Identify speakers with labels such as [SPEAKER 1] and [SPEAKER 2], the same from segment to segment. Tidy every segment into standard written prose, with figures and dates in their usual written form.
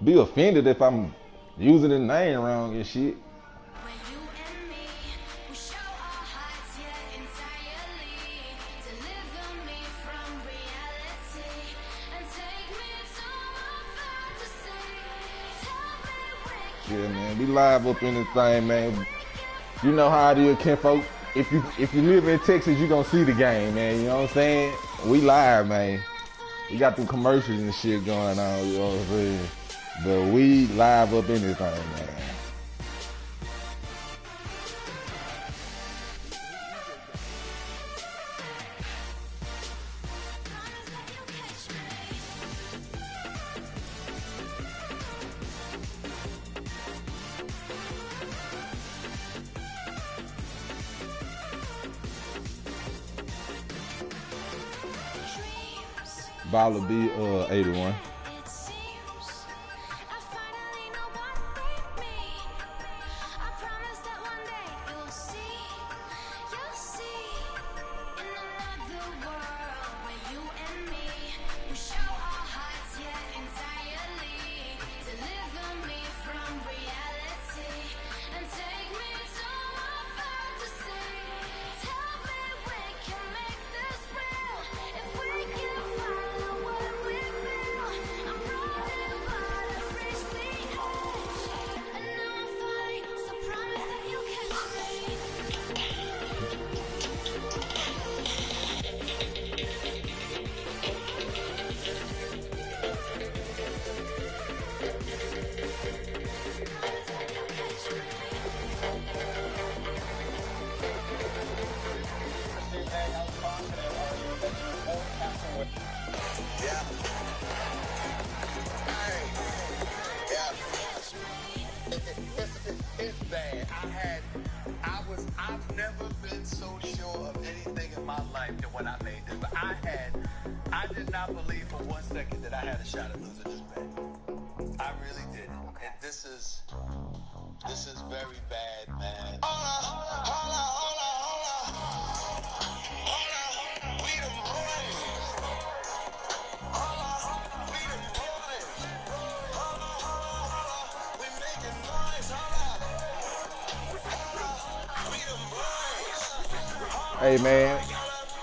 [SPEAKER 1] be offended if I'm using his name wrong and shit. Yeah, man, we live up in this thing, man. You know how it is, kinfolk. If you live in Texas, you gonna see the game, man. You know what I'm saying? We live, man. We got them commercials and shit going on, you know what I'm saying? But we live up in this thing, man. Ball will be 81.
[SPEAKER 2] It's bad. I've never been so sure of anything in my life than when I made this. But I did not believe for 1 second that I had a shot at losing this bet. I really didn't. And this is very bad, man. Hold on. We the boys. We the boys. We making noise.
[SPEAKER 1] Hey, man,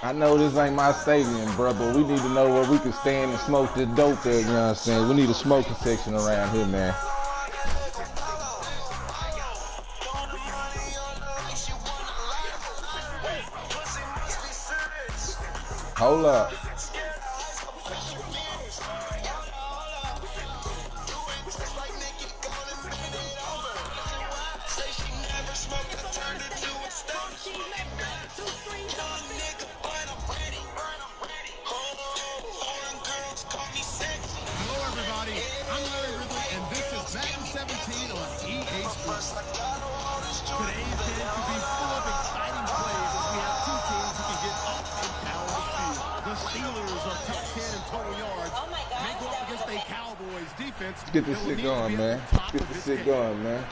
[SPEAKER 1] I know this ain't my stadium, bro, but we need to know where we can stand and smoke this dope there, you know what I'm saying? We need a smoking section around here, man. Hold up. Let's get this shit going, man. Let's get this shit going, man.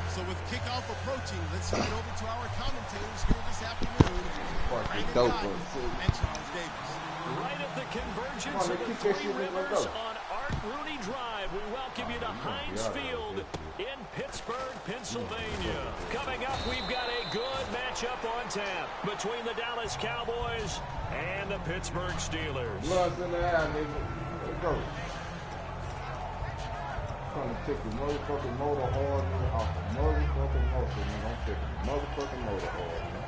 [SPEAKER 3] So with kickoff approaching, let's turn it over to our commentators here this afternoon. Brandon Knight and Charles Davis.
[SPEAKER 4] Right at the convergence of the three rivers on Art Rooney Drive, we welcome you to Heinz Field in Pittsburgh, Pennsylvania. Coming up, we've got a good matchup on tap between the Dallas Cowboys and the Pittsburgh Steelers.
[SPEAKER 1] Blood's in the air, nigga. Let's go. Trying to take the motherfucking motor hard off the motherfucking motor, man. I'm taking the motherfucking motor hard, man.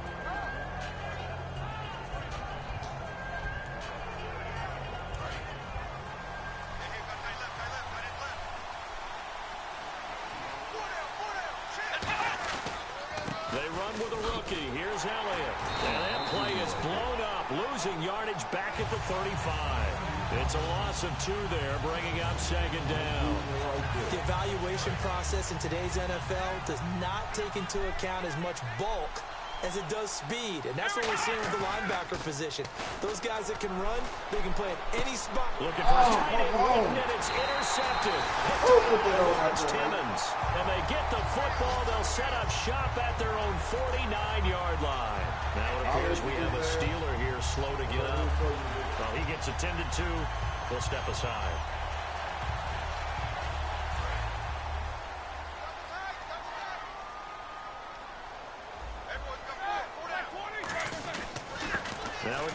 [SPEAKER 4] They run with a rookie. Here's Elliott. And that play is blown up, losing yardage back at the 35. It's a loss of 2 there, bringing up second down.
[SPEAKER 5] The evaluation process in today's NFL does not take into account as much bulk as it does speed, and that's what we're seeing with the linebacker position. Those guys that can run, they can play at any spot.
[SPEAKER 4] Looking for a tight end, and it's intercepted. It's Timmons. And they get the football. They'll set up shop at their own 49-yard line. Now it appears we have a Steeler here slow to get up. Well, he gets attended to. He'll step aside.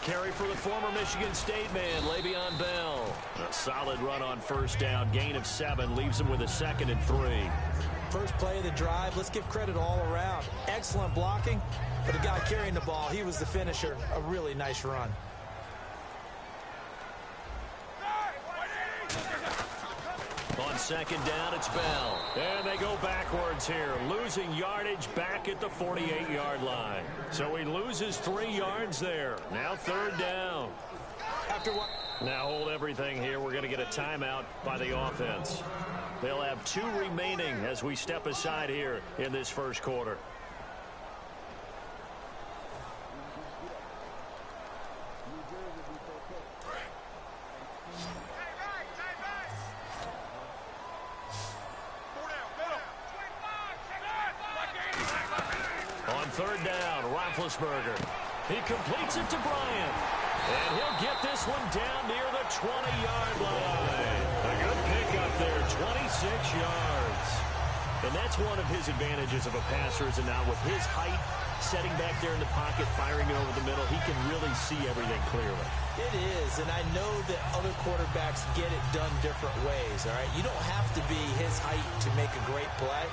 [SPEAKER 4] carry for the former Michigan State man, Le'Veon Bell. A solid run on first down. Gain of 7 leaves him with a 2nd and 3.
[SPEAKER 5] First play of the drive, let's give credit all around. Excellent blocking, but the guy carrying the ball, he was the finisher. A really nice run.
[SPEAKER 4] On 2nd down, it's Bell. And they go backwards here, losing yardage back at the 48-yard line. So he loses 3 yards there. Now 3rd down.
[SPEAKER 5] After what?
[SPEAKER 4] Now hold everything here. We're going to get a timeout by the offense. They'll have 2 remaining as we step aside here in this first quarter. On 3rd down, Roethlisberger. He completes it to Bryant. And he'll get this one down near the 20-yard line. A good pickup there, 26 yards. And that's one of his advantages of a passer, is now with his height, setting back there in the pocket, firing it over the middle, he can really see everything clearly.
[SPEAKER 5] It is, and I know that other quarterbacks get it done different ways, all right? You don't have to be his height to make a great play.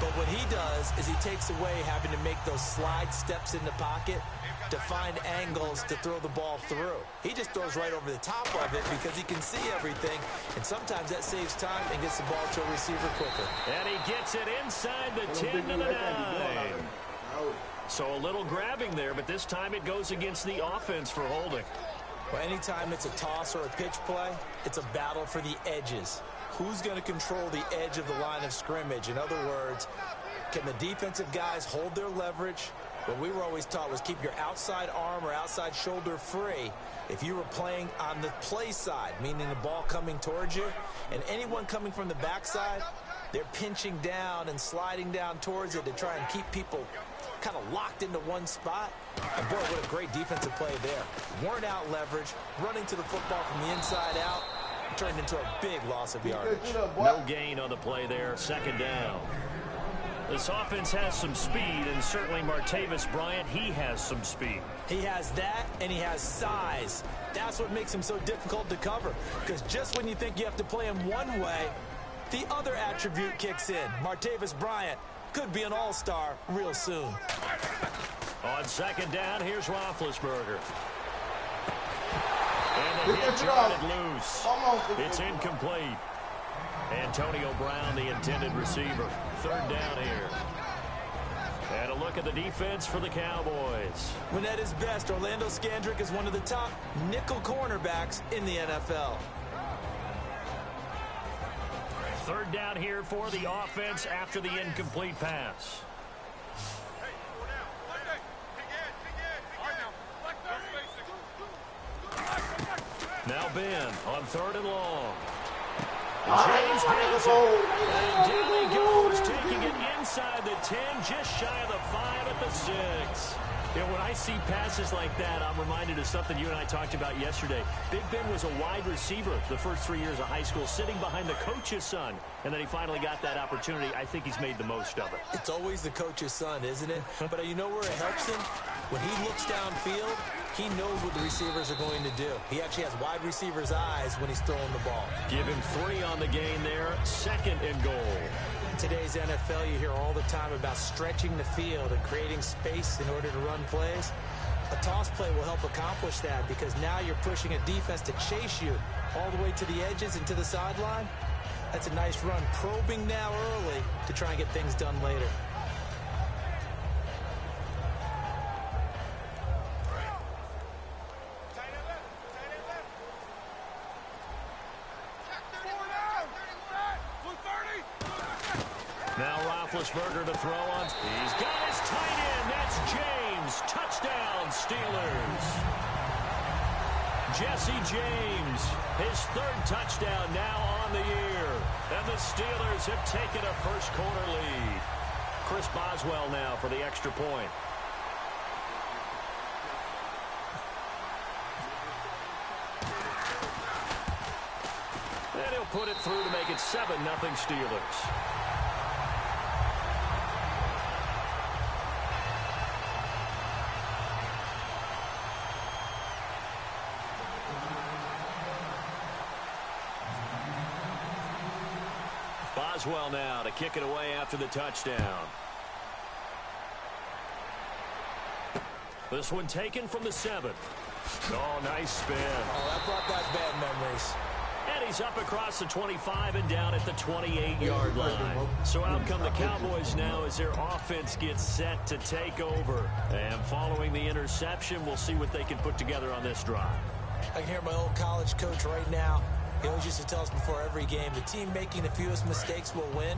[SPEAKER 5] But what he does is he takes away having to make those slide steps in the pocket to find angles to throw the ball through. He just throws right over the top of it because he can see everything, and sometimes that saves time and gets the ball to a receiver quicker.
[SPEAKER 4] And he gets it inside the 10 to the 9. So a little grabbing there, but this time it goes against the offense for holding.
[SPEAKER 5] Well, anytime it's a toss or a pitch play, it's a battle for the edges. Who's going to control the edge of the line of scrimmage? In other words, can the defensive guys hold their leverage? What we were always taught was keep your outside arm or outside shoulder free if you were playing on the play side, meaning the ball coming towards you. And anyone coming from the backside, they're pinching down and sliding down towards it to try and keep people kind of locked into one spot. And boy, what a great defensive play there. Worn out leverage, running to the football from the inside out, turned into a big loss of yardage.
[SPEAKER 4] No gain on the play there, 2nd down. This offense has some speed, and certainly Martavis Bryant, he has some speed.
[SPEAKER 5] He has that, and he has size. That's what makes him so difficult to cover, because just when you think you have to play him one way, the other attribute kicks in. Martavis Bryant could be an all-star real soon.
[SPEAKER 4] On 2nd down, here's Roethlisberger. And the hit charted loose. It's incomplete. Antonio Brown, the intended receiver. 3rd down here. And a look at the defense for the Cowboys.
[SPEAKER 5] When at his best, Orlando Scandrick is one of the top nickel cornerbacks in the NFL.
[SPEAKER 4] 3rd down here for the offense after the incomplete pass. Now Ben on 3rd and long. James has it. And down he goes, taking it inside the 10, just shy of the 5 at the 6. You know, when I see passes like that, I'm reminded of something you and I talked about yesterday. Big Ben was a wide receiver the first 3 years of high school, sitting behind the coach's son. And then he finally got that opportunity. I think he's made the most of it.
[SPEAKER 5] It's always the coach's son, isn't it? But you know where it helps him? When he looks downfield, he knows what the receivers are going to do. He actually has wide receivers' eyes when he's throwing the ball.
[SPEAKER 4] Give him 3 on the gain there. 2nd and goal.
[SPEAKER 5] In today's NFL, you hear all the time about stretching the field and creating space in order to run plays. A toss play will help accomplish that because now you're pushing a defense to chase you all the way to the edges and to the sideline. That's a nice run, probing now early to try and get things done later.
[SPEAKER 4] Now Roethlisberger to throw on. He's got his tight end. That's James. Touchdown, Steelers. Jesse James, his 3rd touchdown now on the year. And the Steelers have taken a first quarter lead. Chris Boswell now for the extra point. And he'll put it through to make it 7-0 Steelers. Boswell now to kick it away after the touchdown. This one taken from the 7. Oh, nice spin.
[SPEAKER 5] Oh, that brought back bad memories.
[SPEAKER 4] And he's up across the 25 and down at the 28-yard line. So out come the Cowboys now as their offense gets set to take over. And following the interception, we'll see what they can put together on this drive.
[SPEAKER 5] I can hear my old college coach right now. He always used to tell us before every game, the team making the fewest mistakes will win.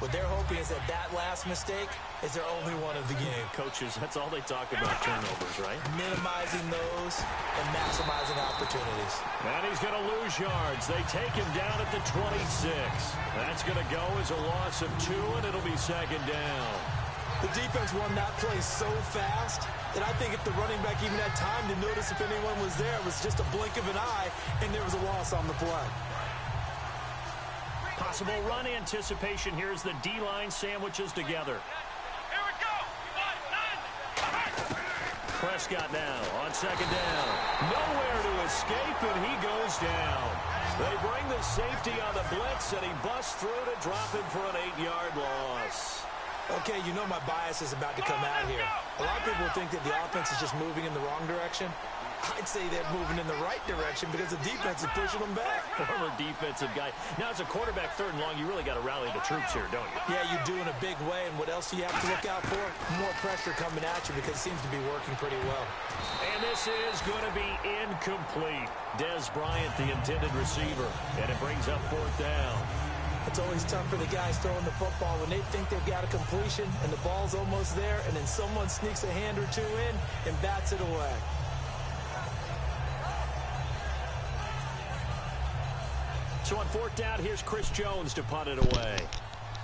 [SPEAKER 5] What they're hoping is that that last mistake is their only one of the game.
[SPEAKER 4] Coaches, that's all they talk about, turnovers, right?
[SPEAKER 5] Minimizing those and maximizing opportunities.
[SPEAKER 4] And he's going to lose yards. They take him down at the 26. That's going to go as a loss of 2, and it'll be second down.
[SPEAKER 5] The defense won that play so fast that I think if the running back even had time to notice if anyone was there, it was just a blink of an eye, and there was a loss on the play.
[SPEAKER 4] Possible run anticipation. Here's the D-line sandwiches together.
[SPEAKER 3] Here we go.
[SPEAKER 4] Prescott now on second down. Nowhere to escape, and he goes down. They bring the safety on the blitz, and he busts through to drop him for an 8-yard loss.
[SPEAKER 5] Okay, you know my bias is about to come out here. A lot of people think that the offense is just moving in the wrong direction. I'd say they're moving in the right direction because the defense is pushing them back.
[SPEAKER 4] Former defensive guy. Now, as a quarterback, 3rd and long, you really got to rally the troops here, don't you?
[SPEAKER 5] Yeah, you do in a big way. And what else do you have to look out for? More pressure coming at you because it seems to be working pretty well.
[SPEAKER 4] And this is going to be incomplete. Des Bryant, the intended receiver. And it brings up 4th down.
[SPEAKER 5] It's always tough for the guys throwing the football when they think they've got a completion and the ball's almost there, and then someone sneaks a hand or two in and bats it away.
[SPEAKER 4] So on 4th down, here's Chris Jones to punt it away.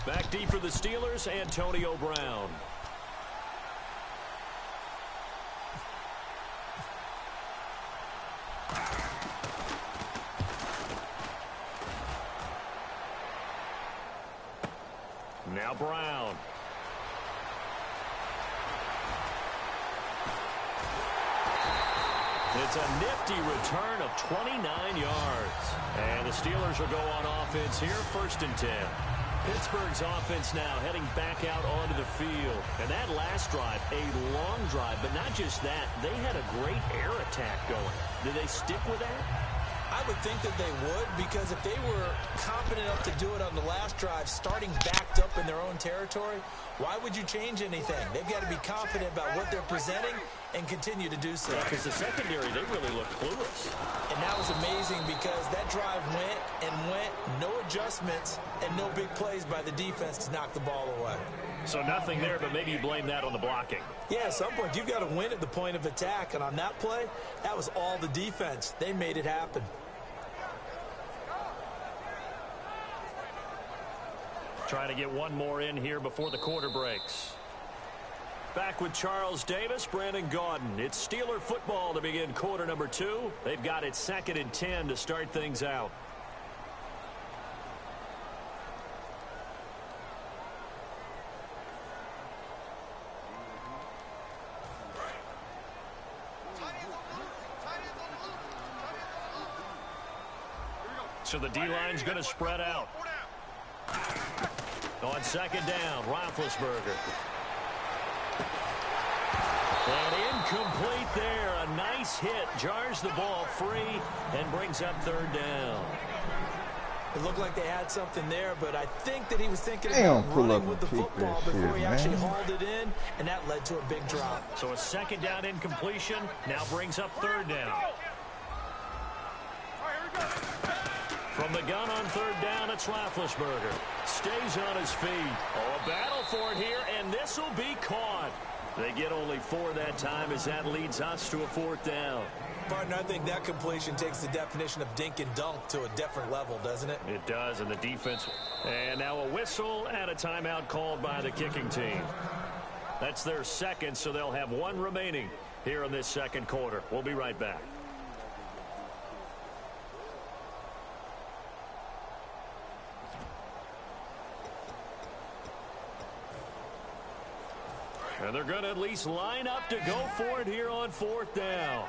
[SPEAKER 4] Back deep for the Steelers, Antonio Brown. Now Brown. It's a nifty return of 29 yards. And the Steelers will go on offense here, 1st and 10. Pittsburgh's offense now heading back out onto the field. And that last drive, a long drive, but not just that. They had a great air attack going. Did they stick with that?
[SPEAKER 5] I would think that they would, because if they were confident enough to do it on the last drive, starting backed up in their own territory, why would you change anything? They've got to be confident about what they're presenting and continue to do so.
[SPEAKER 4] Yeah, because the secondary, they really looked clueless.
[SPEAKER 5] And that was amazing because that drive went and went, no adjustments, and no big plays by the defense to knock the ball away.
[SPEAKER 4] So nothing there, but maybe you blame that on the blocking.
[SPEAKER 5] Yeah, at some point, you've got to win at the point of attack. And on that play, that was all the defense. They made it happen.
[SPEAKER 4] Trying to get one more in here before the quarter breaks. Back with Charles Davis, Brandon Gaudin. It's Steeler football to begin quarter number 2. They've got it 2nd and 10 to start things out. So the D-line's going to spread out. On 2nd down, Roethlisberger. And incomplete there. A nice hit. Jars the ball free and brings up 3rd down.
[SPEAKER 5] It looked like they had something there, but I think that he was thinking about running with the football before he actually hauled it in, and that led to a big drop.
[SPEAKER 4] So a 2nd down incompletion now brings up 3rd down. From the gun on 3rd down, it's Roethlisberger. Stays on his feet. Oh, a battle for it here, and this will be caught. They get only 4 that time as that leads us to a 4th down.
[SPEAKER 5] Partner, I think that completion takes the definition of dink and dunk to a different level, doesn't it?
[SPEAKER 4] It does, and the defense. And now a whistle and a timeout called by the kicking team. That's their 2nd, so they'll have 1 remaining here in this 2nd quarter. We'll be right back. And they're going to at least line up to go for it here on 4th down.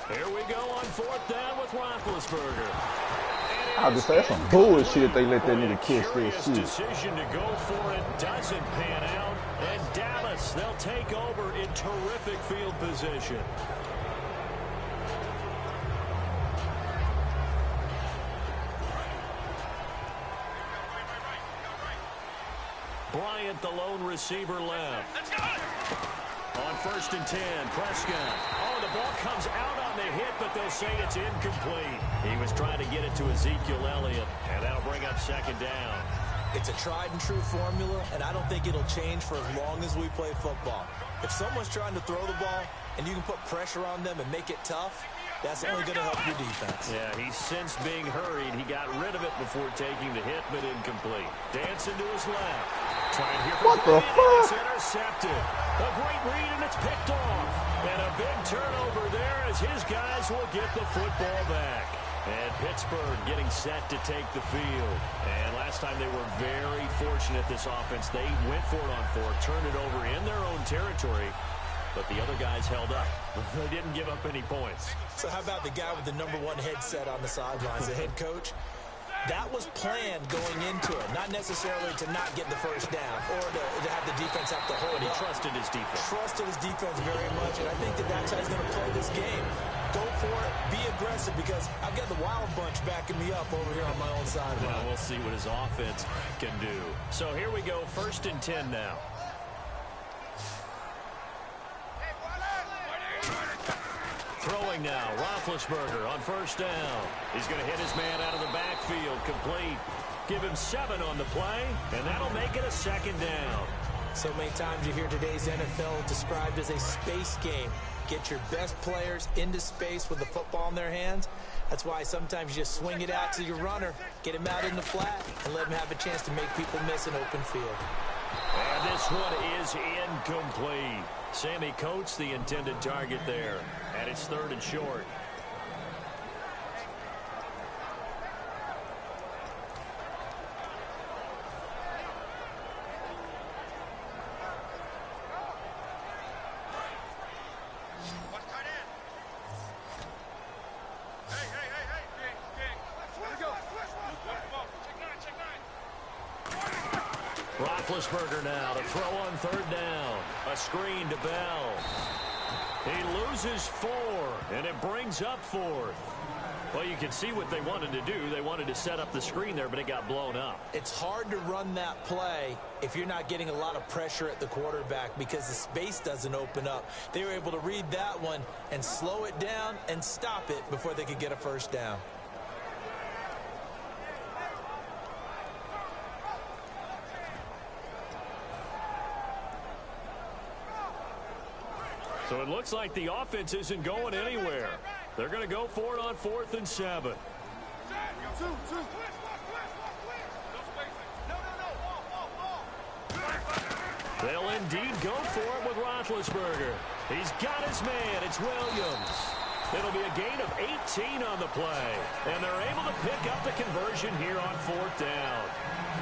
[SPEAKER 4] Here we go on 4th down with Roethlisberger.
[SPEAKER 1] I'll just say that's some bullshit they let that nigga catch this shit.
[SPEAKER 4] Decision to go for it doesn't pan out. And Dallas, they'll take over in terrific field position. Bryant, the lone receiver left.
[SPEAKER 3] Let's go.
[SPEAKER 4] On 1st and 10, Prescott. Oh, the ball comes out on the hit, but they'll say it's incomplete. He was trying to get it to Ezekiel Elliott, and that'll bring up 2nd down.
[SPEAKER 5] It's a tried and true formula, and I don't think it'll change for as long as we play football. If someone's trying to throw the ball and you can put pressure on them and make it tough, that's only going to help your defense.
[SPEAKER 4] Yeah, he's since being hurried. He got rid of it before taking the hit, but incomplete. Dancing to his left. Trying here for
[SPEAKER 1] what the fuck?
[SPEAKER 4] It's intercepted. A great read, and it's picked off. And a big turnover there as his guys will get the football back. And Pittsburgh getting set to take the field. And last time they were very fortunate, this offense. They went for it on 4th, turned it over in their own territory. But the other guys held up. They didn't give up any points.
[SPEAKER 5] So how about the guy with the #1 headset on the sidelines, the head coach? That was planned going into it, not necessarily to not get the first down or to have the defense have to hold it.
[SPEAKER 4] He trusted his defense.
[SPEAKER 5] Trusted his defense very much, and I think that that's how he's going to play this game. Go for it, be aggressive, because I've got the Wild Bunch backing me up over here on my own side.
[SPEAKER 4] Well, we'll see what his offense can do. So here we go, 1st and 10 now. Throwing now, Roethlisberger on 1st down. He's going to hit his man out of the backfield, complete. Give him 7 on the play, and that'll make it a 2nd down.
[SPEAKER 5] So many times you hear today's NFL described as a space game. Get your best players into space with the football in their hands. That's why sometimes you just swing it out to your runner, get him out in the flat, and let him have a chance to make people miss an open field.
[SPEAKER 4] And this one is incomplete. Sammy Coates, the intended target there. And it's 3rd and short. Roethlisberger now to throw on 3rd down. A screen to Bell. He loses 4, and it brings up 4th. Well, you can see what they wanted to do. They wanted to set up the screen there, but it got blown up.
[SPEAKER 5] It's hard to run that play if you're not getting a lot of pressure at the quarterback because the space doesn't open up. They were able to read that one and slow it down and stop it before they could get a 1st down.
[SPEAKER 4] So it looks like the offense isn't going anywhere. They're going to go for it on 4th and 7. They'll indeed go for it with Roethlisberger. He's got his man. It's Williams. It'll be a gain of 18 on the play. And they're able to pick up the conversion here on 4th down.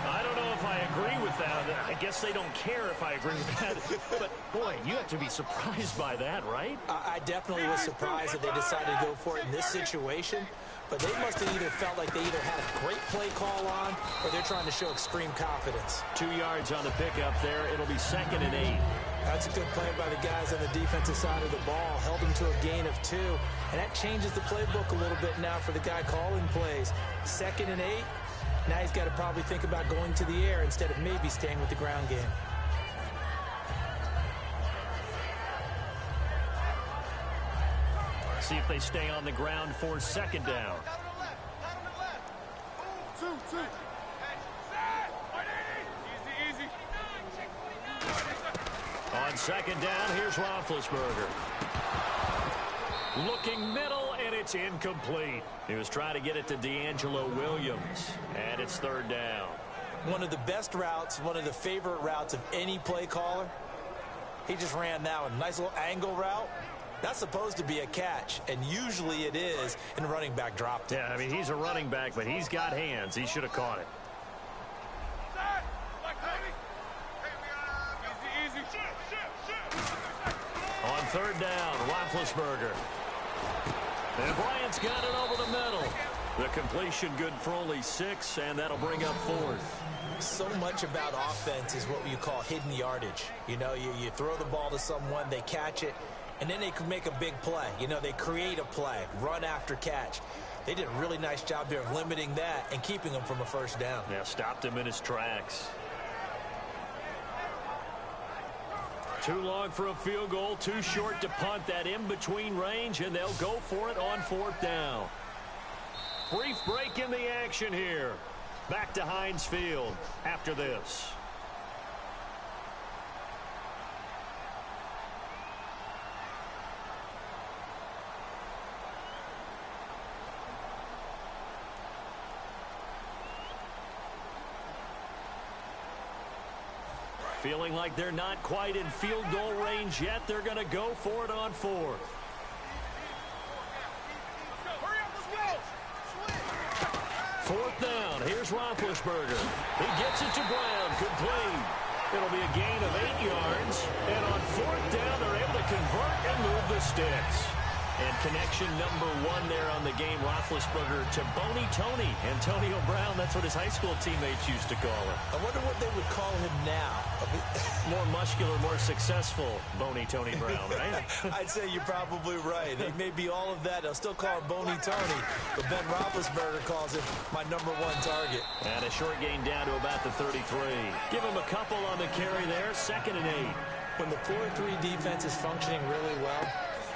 [SPEAKER 4] I don't know if I agree with that. I guess they don't care if I agree with that. But, boy, you have to be surprised by that, right?
[SPEAKER 5] I definitely was surprised that they decided to go for it in this situation. But they must have either felt like they either had a great play call on or they're trying to show extreme confidence.
[SPEAKER 4] 2 yards on the pickup there. It'll be 2nd and 8.
[SPEAKER 5] That's a good play by the guys on the defensive side of the ball. Held them to a gain of 2. And that changes the playbook a little bit now for the guy calling plays. 2nd and 8. Now he's got to probably think about going to the air instead of maybe staying with the ground game.
[SPEAKER 4] See if they stay on the ground for 2nd down. On 2nd down, here's Roethlisberger. Looking middle, and it's incomplete. He was trying to get it to D'Angelo Williams, and it's 3rd down.
[SPEAKER 5] One of the best routes, one of the favorite routes of any play caller. He just ran that one. Nice little angle route. That's supposed to be a catch, and usually it is, and the running back dropped it.
[SPEAKER 4] Yeah, I mean, he's a running back, but he's got hands. He should have caught it. On 3rd down, Roethlisberger. And Bryant's got it over the middle. The completion good for only 6, and that'll bring up 4th.
[SPEAKER 5] So much about offense is what you call hidden yardage. You know, you throw the ball to someone, they catch it, and then they can make a big play. You know, they create a play, run after catch. They did a really nice job there of limiting that and keeping him from a first down.
[SPEAKER 4] Yeah, stopped him in his tracks. Too long for a field goal, too short to punt. That in-between range, and they'll go for it on 4th down. Brief break in the action here. Back to Heinz Field after this. Feeling like they're not quite in field goal range yet. They're going to go for it on 4th. Fourth down. Here's Roethlisberger. He gets it to Brown. Complete. It'll be a gain of 8 yards. And on 4th down, they're able to convert and move the sticks. And connection number 1 there on the game, Roethlisberger to Boney Tony. Antonio Brown, that's what his high school teammates used to call him.
[SPEAKER 5] I wonder what they would call him now.
[SPEAKER 4] More muscular, more successful Boney Tony Brown, right?
[SPEAKER 5] I'd say you're probably right. They may be all of that. They'll still call him Boney Tony. But Ben Roethlisberger calls him my number 1 target.
[SPEAKER 4] And a short gain down to about the 33. Give him a couple on the carry there. 2nd and 8.
[SPEAKER 5] When the 4-3 defense is functioning really well,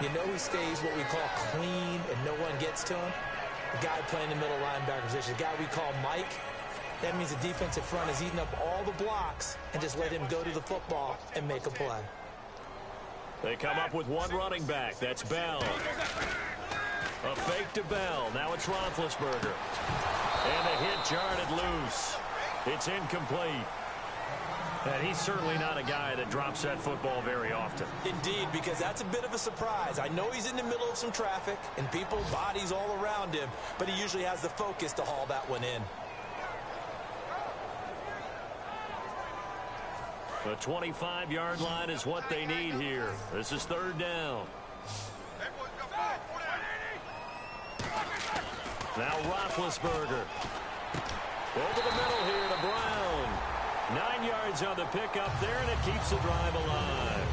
[SPEAKER 5] you know he stays what we call clean and no one gets to him. The guy playing the middle linebacker position, the guy we call Mike, that means the defensive front is eating up all the blocks and just let him go to the football and make a play.
[SPEAKER 4] They come up with 1 running back. That's Bell. A fake to Bell. Now it's Roethlisberger. And the hit jarred loose. It's incomplete. And he's certainly not a guy that drops that football very often.
[SPEAKER 5] Indeed, because that's a bit of a surprise. I know he's in the middle of some traffic and people, bodies all around him, but he usually has the focus to haul that one in.
[SPEAKER 4] The 25-yard line is what they need here. This is 3rd down. Now Roethlisberger. Over the middle here to Brown. 9 yards on the pickup there, and it keeps the drive alive.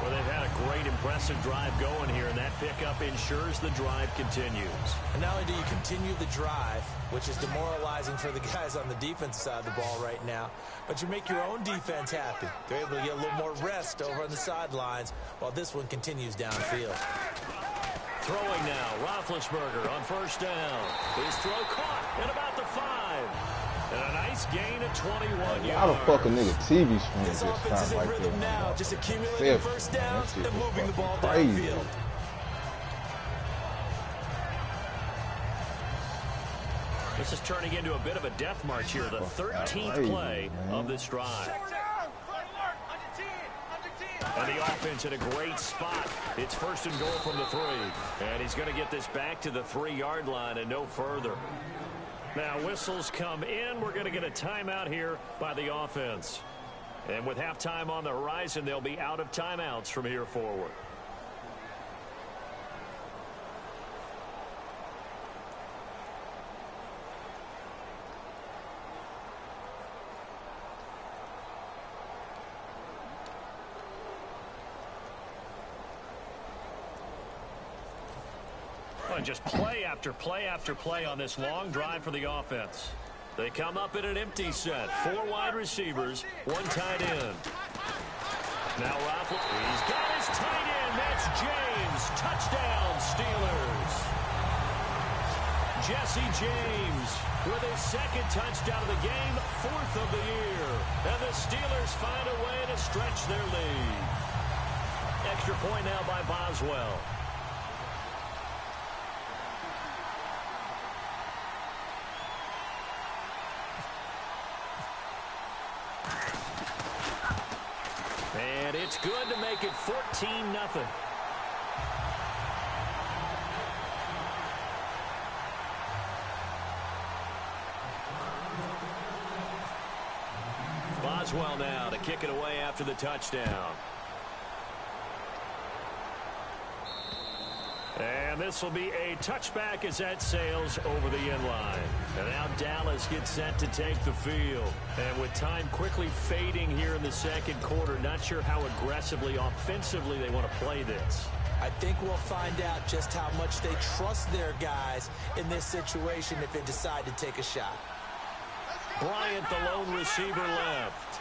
[SPEAKER 4] Well, they've had a great, impressive drive going here, and that pickup ensures the drive continues.
[SPEAKER 5] And not only do you continue the drive, which is demoralizing for the guys on the defensive side of the ball right now, but you make your own defense happy. They're able to get a little more rest over on the sidelines while this one continues downfield.
[SPEAKER 4] Throwing now, Roethlisberger on 1st down. His throw caught at about the 5. And a nice gain of 21 yards.
[SPEAKER 1] How the fuck a nigga TV screen
[SPEAKER 5] This
[SPEAKER 1] just
[SPEAKER 5] offense is
[SPEAKER 1] stopped
[SPEAKER 5] in
[SPEAKER 1] like
[SPEAKER 5] rhythm
[SPEAKER 1] that?
[SPEAKER 5] now, just accumulating first downs and moving the ball
[SPEAKER 1] crazy.
[SPEAKER 5] downfield.
[SPEAKER 4] This is turning into a bit of a death march here, the 13th play of this drive. And the offense in a great spot. It's 1st and goal from the 3. And he's going to get this back to the 3-yard line and no further. Now whistles come in. We're going to get a timeout here by the offense. And with halftime on the horizon, they'll be out of timeouts from here forward. And just play after play after play on this long drive for the offense. They come up in an empty set. 4 wide receivers, 1 tight end. Now Roethlisberger, he's got his tight end. That's James. Touchdown, Steelers. Jesse James with his 2nd touchdown of the game, 4th of the year. And the Steelers find a way to stretch their lead. Extra point now by Boswell. And it's good to make it 14-0. Boswell now to kick it away after the touchdown. And this will be a touchback as that sails over the end line. And now Dallas gets set to take the field. And with time quickly fading here in the second quarter, not sure how aggressively, offensively they want to play this.
[SPEAKER 5] I think we'll find out just how much they trust their guys in this situation if they decide to take a shot.
[SPEAKER 4] Bryant, the lone receiver, left.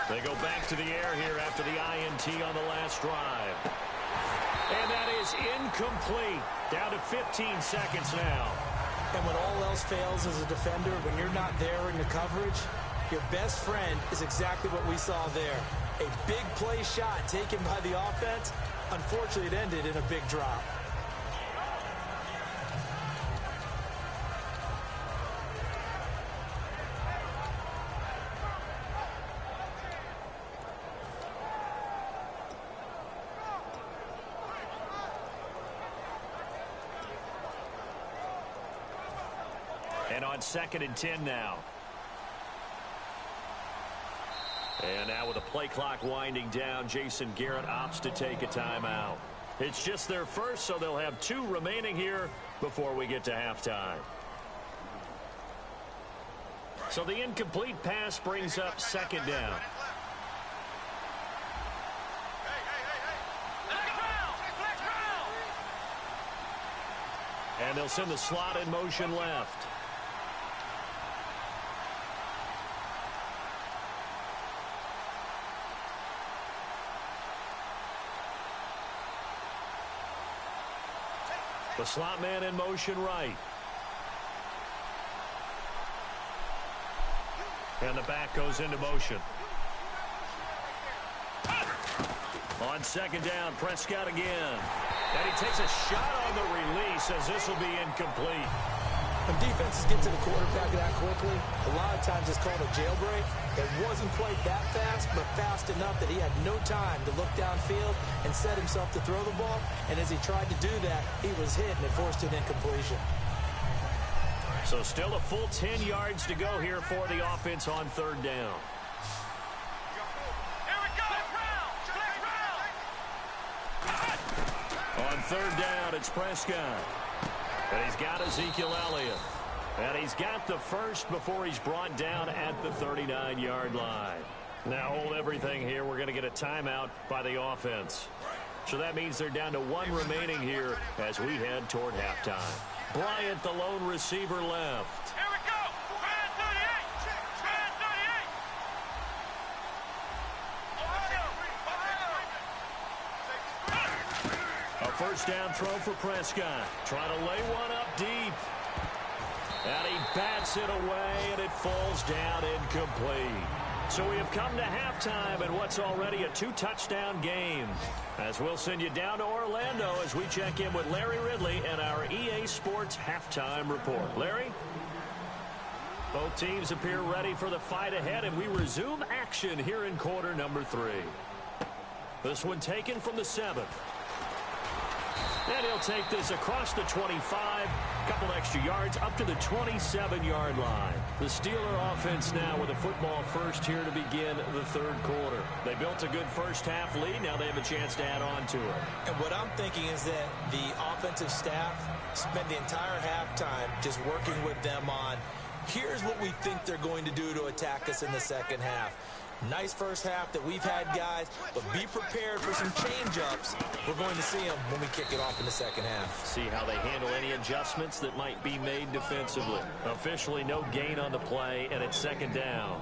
[SPEAKER 4] They go back to the air here after the INT on the last drive. And that is incomplete. Down to 15 seconds now.
[SPEAKER 5] And when all else fails as a defender, when you're not there in the coverage, your best friend is exactly what we saw there. A big play shot taken by the offense. Unfortunately, it ended in a big drop.
[SPEAKER 4] And on 2nd and 10 now. And now with the play clock winding down, Jason Garrett opts to take a timeout. It's just their first, so they'll have 2 remaining here before we get to halftime. So the incomplete pass brings up 2nd down. And they'll send the slot in motion left. The slot man in motion right. And the back goes into motion. On 2nd down, Prescott again. And he takes a shot on the release as this will be incomplete.
[SPEAKER 5] When defenses get to the quarterback that quickly, a lot of times it's called a jailbreak. It wasn't quite that fast, but fast enough that he had no time to look downfield and set himself to throw the ball. And as he tried to do that, he was hit and it forced an incompletion.
[SPEAKER 4] So still a full 10 yards to go here for the offense on 3rd down. On 3rd down, it's Prescott. And he's got Ezekiel Elliott. And he's got the first before he's brought down at the 39-yard line. Now hold everything here. We're going to get a timeout by the offense. So that means they're down to 1 remaining here as we head toward halftime. Bryant, the lone receiver, left.
[SPEAKER 6] Here we go. Brand 38. Brand 38. Ohio.
[SPEAKER 4] A first down throw for Prescott. Trying to lay one up deep. And he bats it away, and it falls down incomplete. So we have come to halftime in what's already a 2-touchdown game. As we'll send you down to Orlando as we check in with Larry Ridley and our EA Sports Halftime Report. Larry? Both teams appear ready for the fight ahead, and we resume action here in quarter number 3. This one taken from the 7th. And he'll take this across the 25, couple extra yards up to the 27-yard line. The Steeler offense now with a football first here to begin the 3rd quarter. They built a good first half lead. Now they have a chance to add on to it.
[SPEAKER 5] And what I'm thinking is that the offensive staff spent the entire halftime just working with them on, here's what we think they're going to do to attack us in the second half. Nice first half that we've had, guys, but be prepared for some change-ups. We're going to see them when we kick it off in the second half.
[SPEAKER 4] See how they handle any adjustments that might be made defensively. Officially no gain on the play, and it's 2nd down.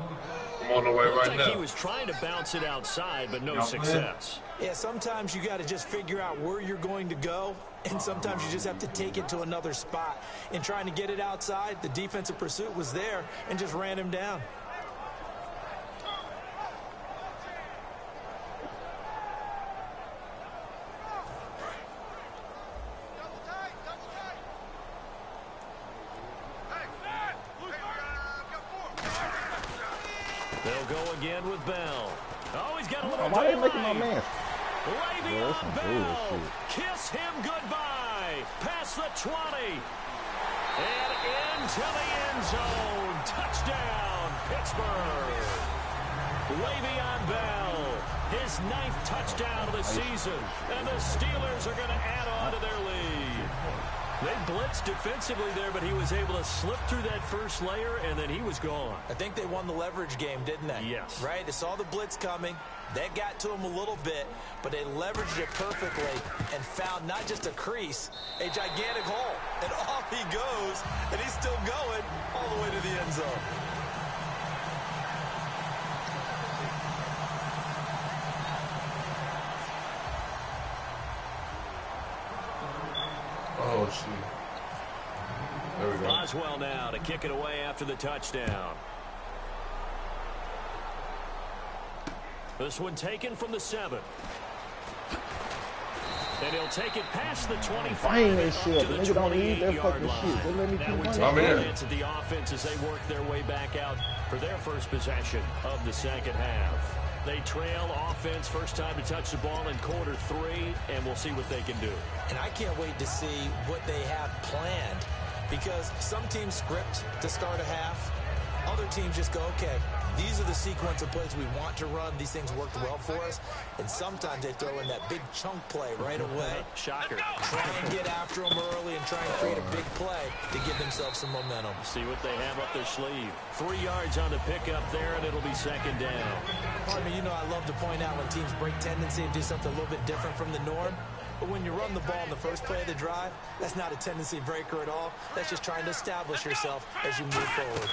[SPEAKER 7] I'm on the way right now.
[SPEAKER 4] He was trying to bounce it outside, but no success.
[SPEAKER 5] Yeah, sometimes you got to just figure out where you're going to go, and sometimes you just have to take it to another spot. In trying to get it outside, the defensive pursuit was there and just ran him down.
[SPEAKER 4] They'll go again with Bell. Oh, he's got a little
[SPEAKER 1] Why are they making my man?
[SPEAKER 4] Le'Veon Bell. Kiss him goodbye. Past the 20. And into the end zone. Touchdown, Pittsburgh. Le'Veon Bell, his 9th touchdown of the season. And the Steelers are going to add on to their lead. They blitzed defensively there, but he was able to slip through that first layer, and then he was gone.
[SPEAKER 5] I think they won the leverage game, didn't they?
[SPEAKER 4] Yes.
[SPEAKER 5] Right? They saw the blitz coming. That got to him a little bit, but they leveraged it perfectly and found not just a crease, a gigantic hole. And off he goes, and he's still going all the way to the end zone.
[SPEAKER 7] Oh, shit. There we go.
[SPEAKER 4] Boswell now to kick it away after the touchdown. This one taken from the 7. And he'll take it past the 25
[SPEAKER 1] Find that
[SPEAKER 4] up
[SPEAKER 1] shit.
[SPEAKER 4] to the
[SPEAKER 1] Nigga don't need that
[SPEAKER 4] 28-yard
[SPEAKER 1] fucking
[SPEAKER 4] line.
[SPEAKER 1] shit. Just let me
[SPEAKER 4] That
[SPEAKER 1] keep
[SPEAKER 4] would
[SPEAKER 1] running.
[SPEAKER 4] take
[SPEAKER 7] I'm in.
[SPEAKER 4] a chance at the offense as they work their way back out for their first possession of the second half. They trail offense, first time to touch the ball in quarter 3, and we'll see what they can do.
[SPEAKER 5] And I can't wait to see what they have planned, because some teams script to start a half. Other teams just go, okay, these are the sequence of plays we want to run. These things worked well for us. And sometimes they throw in that big chunk play right away.
[SPEAKER 4] Shocker.
[SPEAKER 5] Try and get after them early and try and create a big play to give themselves some momentum.
[SPEAKER 4] See what they have up their sleeve. 3 yards on the pickup there, and it'll be second down.
[SPEAKER 5] Pardon me, you know I love to point out when teams break tendency and do something a little bit different from the norm. But when you run the ball in the first play of the drive, that's not a tendency breaker at all. That's just trying to establish yourself as you move forward.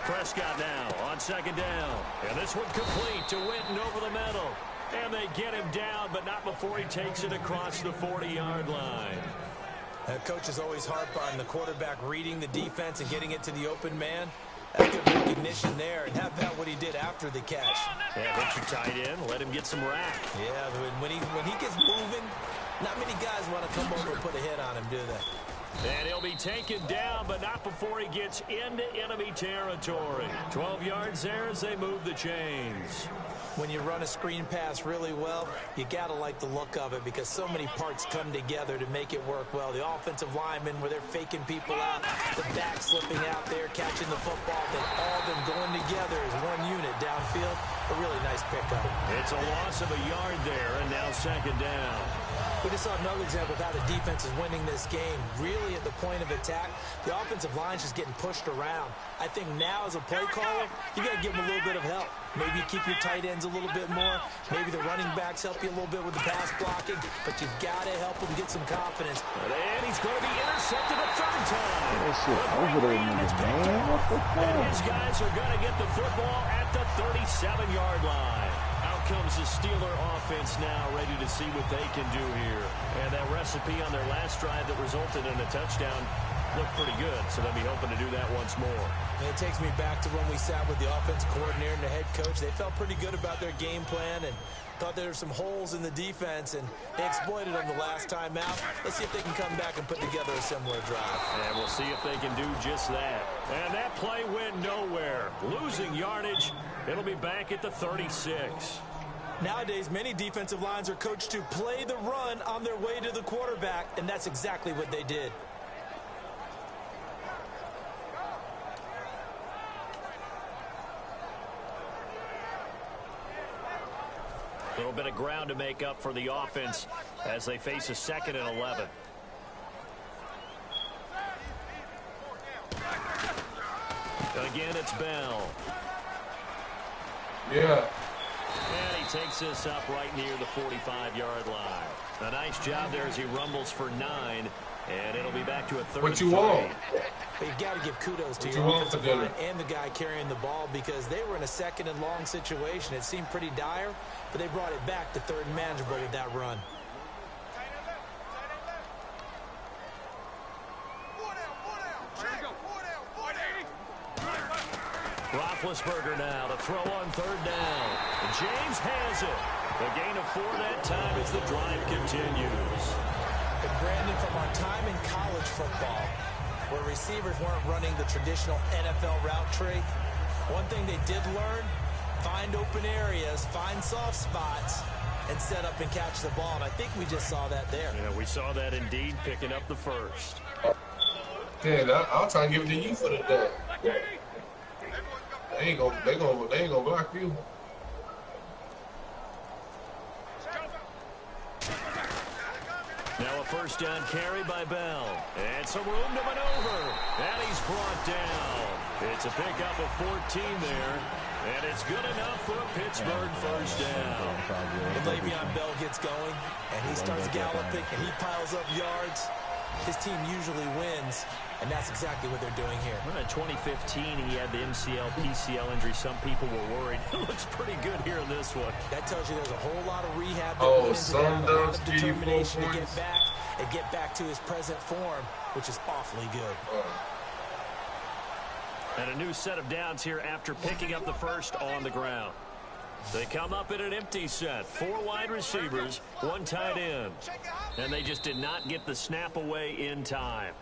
[SPEAKER 4] Prescott now on second down. And this one complete to Winton over the middle. And they get him down, but not before he takes it across the 40-yard line.
[SPEAKER 5] Coaches always harp on the quarterback reading the defense and getting it to the open man. That's good recognition there. And how about what he did after the catch?
[SPEAKER 4] Yeah, hit your tight end, let him get some rack.
[SPEAKER 5] Yeah, when he gets moving, not many guys want to come over and put a hit on him, do they?
[SPEAKER 4] And he'll be taken down, but not before he gets into enemy territory. 12 yards there as they move the chains.
[SPEAKER 5] When you run a screen pass really well, you got to like the look of it because so many parts come together to make it work well. The offensive linemen, where they're faking people out, the back slipping out there, catching the football, then all of them going together as one unit downfield. A really nice pickup.
[SPEAKER 4] It's a loss of a yard there, and now second down.
[SPEAKER 5] We just saw another example of how the defense is winning this game. Really at the point of attack, the offensive line's just getting pushed around. I think now as a play caller, you got to give them a little bit of help. Maybe you keep your tight ends a little bit more. Maybe the running backs help you a little bit with the pass blocking. But you've got to help them get some confidence.
[SPEAKER 4] And he's going to be intercepted a third time.
[SPEAKER 1] That shit over there, nigga, man. What the fuck?
[SPEAKER 4] And his guys are going to get the football at the 37-yard line. Out comes the Steeler offense now, ready to see what they can do here. And that recipe on their last drive that resulted in a touchdown looked pretty good, so they'll be hoping to do that once more.
[SPEAKER 5] And it takes me back to when we sat with the offensive coordinator and the head coach. They felt pretty good about their game plan and thought there were some holes in the defense, and they exploited them the last time out. Let's see if they can come back and put together a similar drive.
[SPEAKER 4] And we'll see if they can do just that. And that play went nowhere. Losing yardage. It'll be back at the 36.
[SPEAKER 5] Nowadays, many defensive lines are coached to play the run on their way to the quarterback, and that's exactly what they did.
[SPEAKER 4] A little bit of ground to make up for the offense as they face a 2nd and 11. Again, it's Bell.
[SPEAKER 7] Yeah.
[SPEAKER 4] And he takes this up right near the 45-yard line. A nice job there as he rumbles for 9. And it'll be back to a 3rd.
[SPEAKER 7] What you want?
[SPEAKER 5] But you've got to give kudos to
[SPEAKER 7] What
[SPEAKER 5] your
[SPEAKER 7] you want
[SPEAKER 5] offensive
[SPEAKER 7] for dinner?
[SPEAKER 5] line and the guy carrying the ball because they were in a 2nd and long situation. It seemed pretty dire, but they brought it back to 3rd and manageable with that run.
[SPEAKER 4] Roethlisberger now to throw on 3rd down. James has it. The gain of 4 that time as the drive continues.
[SPEAKER 5] And Brandon, from our time in college football, where receivers weren't running the traditional NFL route tree, one thing they did learn, find open areas, find soft spots, and set up and catch the ball. And I think we just saw that there.
[SPEAKER 4] Yeah, we saw that indeed, picking up the first.
[SPEAKER 7] Yeah, I'm trying to give it to you for the dub. They ain't gonna block you.
[SPEAKER 4] Now a first down carry by Bell. And some room to maneuver. And he's brought down. It's a pickup of 14 there. And it's good enough for a Pittsburgh first down.
[SPEAKER 5] When Le'Veon Bell gets going and he starts galloping and he piles up yards, his team usually wins, and that's exactly what they're doing here.
[SPEAKER 4] Well, in 2015, he had the MCL, PCL injury. Some people were worried. It looks pretty good here in this one.
[SPEAKER 5] That tells you there's a whole lot of rehab that went into that, a lot of determination to get back to his present form, which is awfully good.
[SPEAKER 4] And a new set of downs here after picking up the first on the ground. They come up in an empty set. 4 wide receivers, 1 tight end. And they just did not get the snap away in time.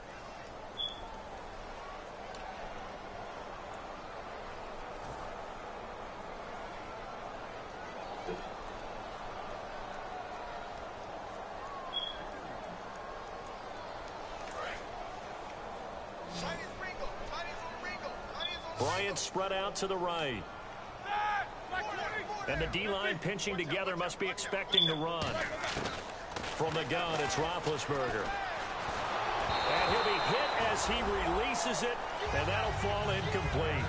[SPEAKER 4] Bryant spread out to the right. And the D-line pinching together must be expecting to run. From the gun, it's Roethlisberger. And he'll be hit as he releases it, and that'll fall incomplete.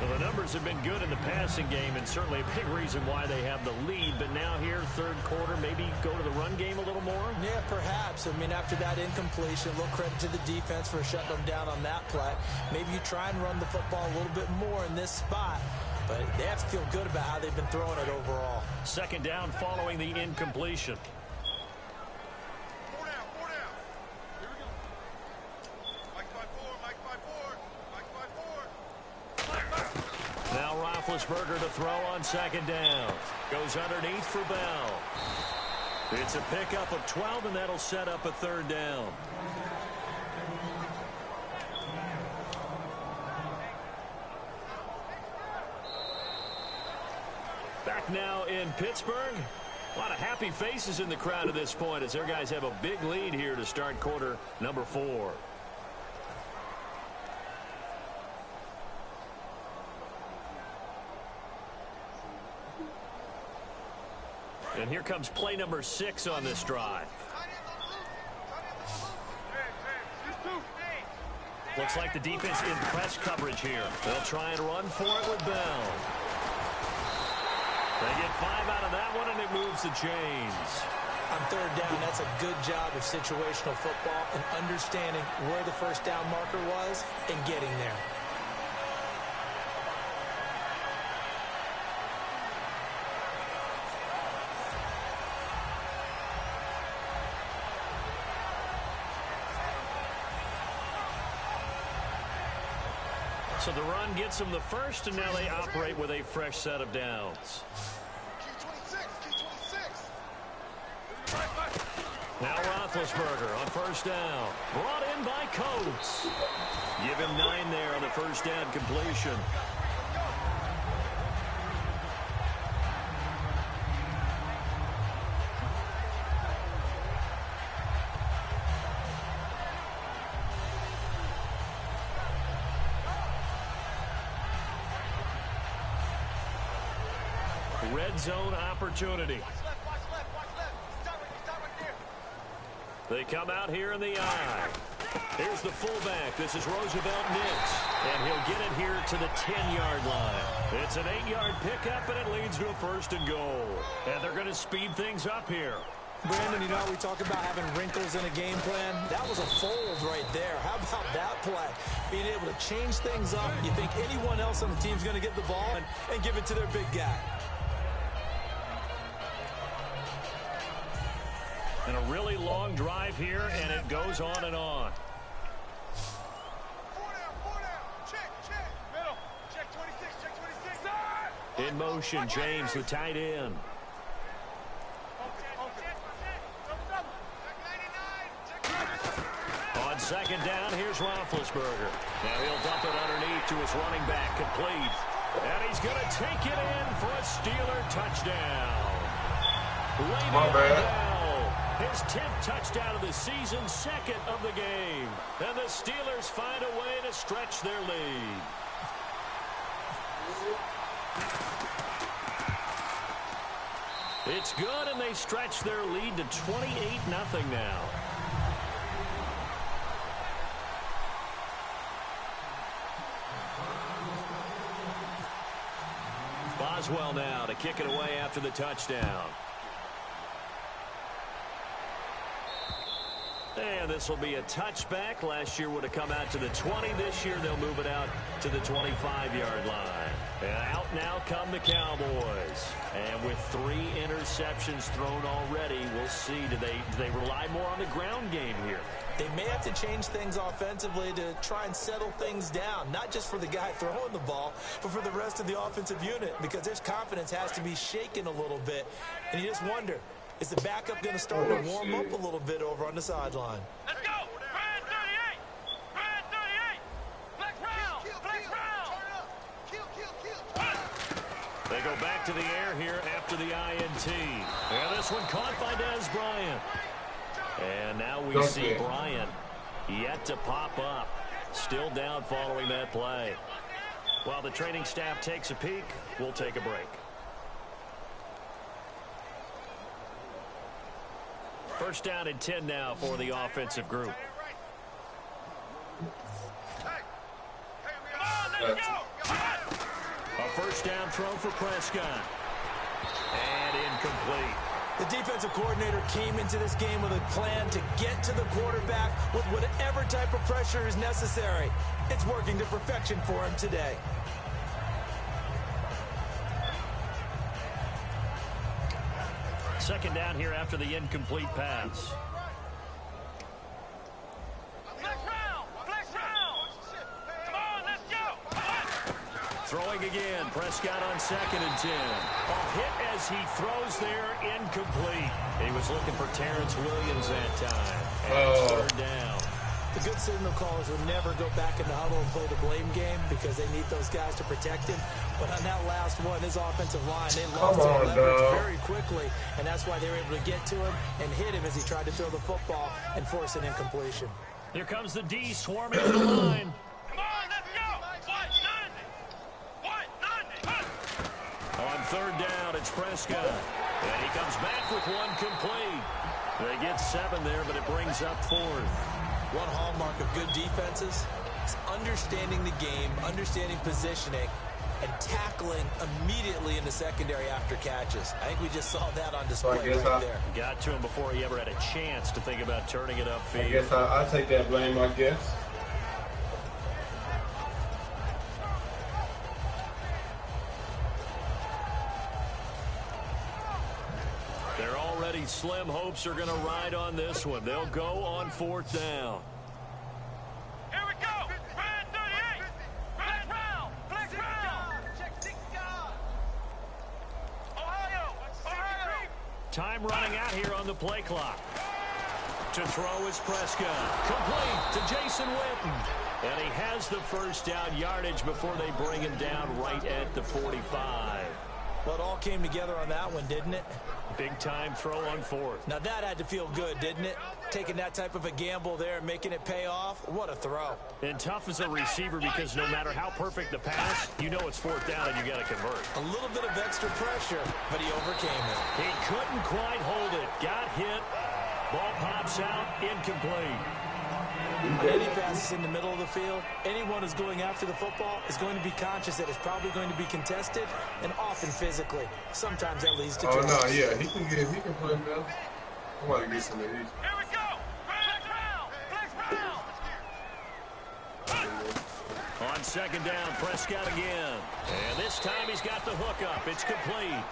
[SPEAKER 4] Well, the numbers have been good in the passing game, and certainly a big reason why they have the lead. But now here, third quarter, maybe go to the run game a little more?
[SPEAKER 5] Yeah, perhaps. I mean, after that incompletion, a little credit to the defense for shutting them down on that play. Maybe you try and run the football a little bit more in this spot. But they have to feel good about how they've been throwing it overall.
[SPEAKER 4] Second down following the incompletion.
[SPEAKER 6] 4 down, 4 down. Here we go. Mike 5-4, Mike 5-4.
[SPEAKER 4] Now Roethlisberger to throw on second down. Goes underneath for Bell. It's a pickup of 12, and that'll set up a third down. Back now in Pittsburgh. A lot of happy faces in the crowd at this point as their guys have a big lead here to start quarter number 4. And here comes play number 6 on this drive. Looks like the defense in press coverage here. They'll try and run for it with Bell. They get 5 out of that one, and it moves the chains.
[SPEAKER 5] On third down, that's a good job of situational football and understanding where the first down marker was and getting there.
[SPEAKER 4] So the run gets them the first, and now they operate with a fresh set of downs. Now Roethlisberger on first down. Brought in by Coates. Give him 9 there on the first down completion. Red zone opportunity. They come out here in the eye. Here's the fullback. This is Roosevelt Nix. And he'll get it here to the 10-yard line. It's an 8-yard pickup, and it leads to a first and goal. And they're going to speed things up here.
[SPEAKER 5] Brandon, you know, we talk about having wrinkles in a game plan. That was a fold right there. How about that play? Being able to change things up. You think anyone else on the team's going to get the ball and give it to their big guy.
[SPEAKER 4] And a really long drive here, and it goes on and on.
[SPEAKER 6] 4 down. Check. Middle. Check 26.
[SPEAKER 4] In motion, James, the tight end. On second down, here's Roethlisberger. Now he'll dump it underneath to his running back, complete. And he's going to take it in for a Steeler touchdown.
[SPEAKER 7] My bad.
[SPEAKER 4] His 10th touchdown of the season, second of the game. And the Steelers find a way to stretch their lead. It's good, and they stretch their lead to 28-0 now. Boswell now to kick it away after the touchdown. And this will be a touchback. Last year would have come out to the 20. This year they'll move it out to the 25-yard line. And out now come the Cowboys. And with 3 interceptions thrown already, we'll see. Do they rely more on the ground game here?
[SPEAKER 5] They may have to change things offensively to try and settle things down, not just for the guy throwing the ball, but for the rest of the offensive unit, because their confidence has to be shaken a little bit. And you just wonder, is the backup going to start to warm up a little bit over on the sideline?
[SPEAKER 6] Let's go! Brad 38! Brad 38! Flex round! Flex round!
[SPEAKER 4] They go back to the air here after the INT. And this one caught by Dez Bryant. And now we see Bryant yet to pop up. Still down following that play. While the training staff takes a peek, we'll take a break. First down and 10 now for the offensive group. A first down throw for Prescott. And incomplete.
[SPEAKER 5] The defensive coordinator came into this game with a plan to get to the quarterback with whatever type of pressure is necessary. It's working to perfection for him today.
[SPEAKER 4] Second down here after the incomplete pass.
[SPEAKER 6] Flex round! Flex round! Come on, let's go!
[SPEAKER 4] Throwing again. Prescott on 2nd and 10. A hit as he throws there, incomplete. He was looking for Terrence Williams that time. And third down.
[SPEAKER 5] The good signal callers will never go back in the huddle and play the blame game because they need those guys to protect him. But on that last one, his offensive line, they lost their leverage very quickly, and that's why they were able to get to him and hit him as he tried to throw the football and force an incompletion.
[SPEAKER 4] Here comes the D swarming to the line.
[SPEAKER 6] Come on, let's go! 190!
[SPEAKER 4] On third down, it's Prescott. And he comes back with one complete. They get 7 there, but it brings up 4th.
[SPEAKER 5] One hallmark of good defenses is understanding the game, understanding positioning, and tackling immediately in the secondary after catches. I think we just saw that on display right there.
[SPEAKER 4] Got to him before he ever had a chance to think about turning it upfield.
[SPEAKER 7] I guess I'll take that blame, I guess.
[SPEAKER 4] They're already slim hopes are going to ride on this one. They'll go on 4th down.
[SPEAKER 6] Here we go! Brad 38! Flex round! Flex round! Check 6 guard! Ohio! Ohio!
[SPEAKER 4] Time running out here on the play clock. To throw is Prescott. Complete to Jason Witten. And he has the first down yardage before they bring him down right at the 45.
[SPEAKER 5] Well, it all came together on that one, didn't it?
[SPEAKER 4] Big time throw on 4th.
[SPEAKER 5] Now that had to feel good, didn't it? Taking that type of a gamble there and making it pay off. What a throw.
[SPEAKER 4] And tough as a receiver because no matter how perfect the pass, you know it's 4th down and you got to convert.
[SPEAKER 5] A little bit of extra pressure, but he overcame it.
[SPEAKER 4] He couldn't quite hold it. Got hit. Ball pops out. Incomplete.
[SPEAKER 5] On any passes in the middle of the field, anyone who's going after the football is going to be conscious that it's probably going to be contested and often physically. Sometimes that leads to drops.
[SPEAKER 7] Oh, no, yeah, he can play now. I want to get some of these.
[SPEAKER 6] Here we go! Flex round! Flex round!
[SPEAKER 4] On 2nd down, Prescott again. And this time he's got the hook up. It's complete.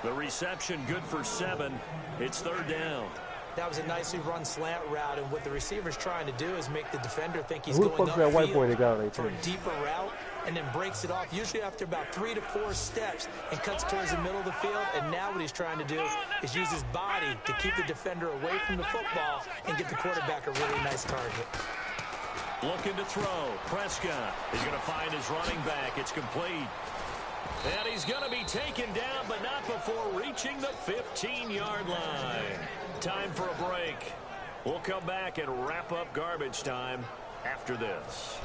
[SPEAKER 4] The reception good for 7. It's 3rd down.
[SPEAKER 5] That was a nicely run slant route, and what the receiver's trying to do is make the defender think he's going upfield for a deeper route, and then breaks it off, usually after about 3 to 4 steps, and cuts towards the middle of the field. And now what he's trying to do is use his body to keep the defender away from the football and get the quarterback a really nice target.
[SPEAKER 4] Looking to throw. Prescott is going to find his running back. It's complete. And he's going to be taken down, but not before reaching the 15-yard line. Time for a break. We'll come back and wrap up garbage time after this.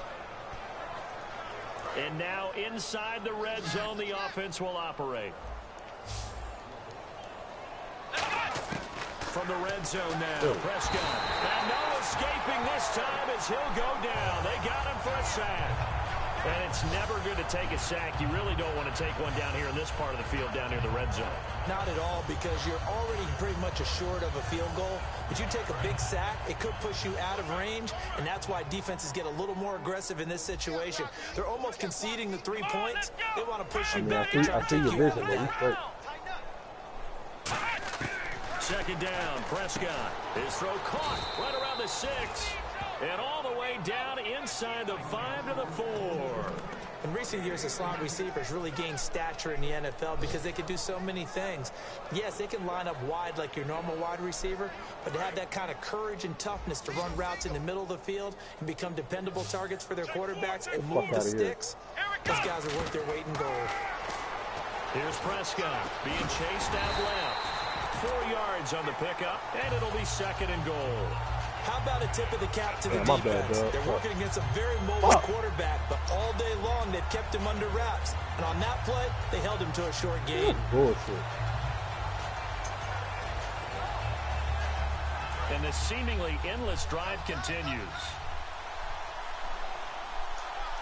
[SPEAKER 4] And now inside the red zone, the offense will operate. From the red zone now, Prescott. And no escaping this time as he'll go down. They got him for a sack. And it's never good to take a sack. You really don't want to take one down here in this part of the field, down near the red zone.
[SPEAKER 5] Not at all, because you're already pretty much assured of a field goal. But you take a big sack, it could push you out of range, and that's why defenses get a little more aggressive in this situation. They're almost conceding the 3 points. They want to push you back and try to take you out of that.
[SPEAKER 4] Second down, Prescott. His throw caught right around the 6. And all the way down inside the 5 to the 4.
[SPEAKER 5] In recent years, the slot receivers really gained stature in the NFL because they can do so many things. Yes, they can line up wide like your normal wide receiver, but to have that kind of courage and toughness to run routes in the middle of the field and become dependable targets for their quarterbacks and move the sticks, those guys are worth their weight in gold.
[SPEAKER 4] Here's Prescott being chased out left. 4 yards on the pickup, and it'll be second and goal.
[SPEAKER 5] How about a tip of the cap to the defense? They're working against a very mobile quarterback, but all day long they've kept him under wraps. And on that play, they held him to a short gain.
[SPEAKER 8] Bullshit.
[SPEAKER 4] And the seemingly endless drive continues.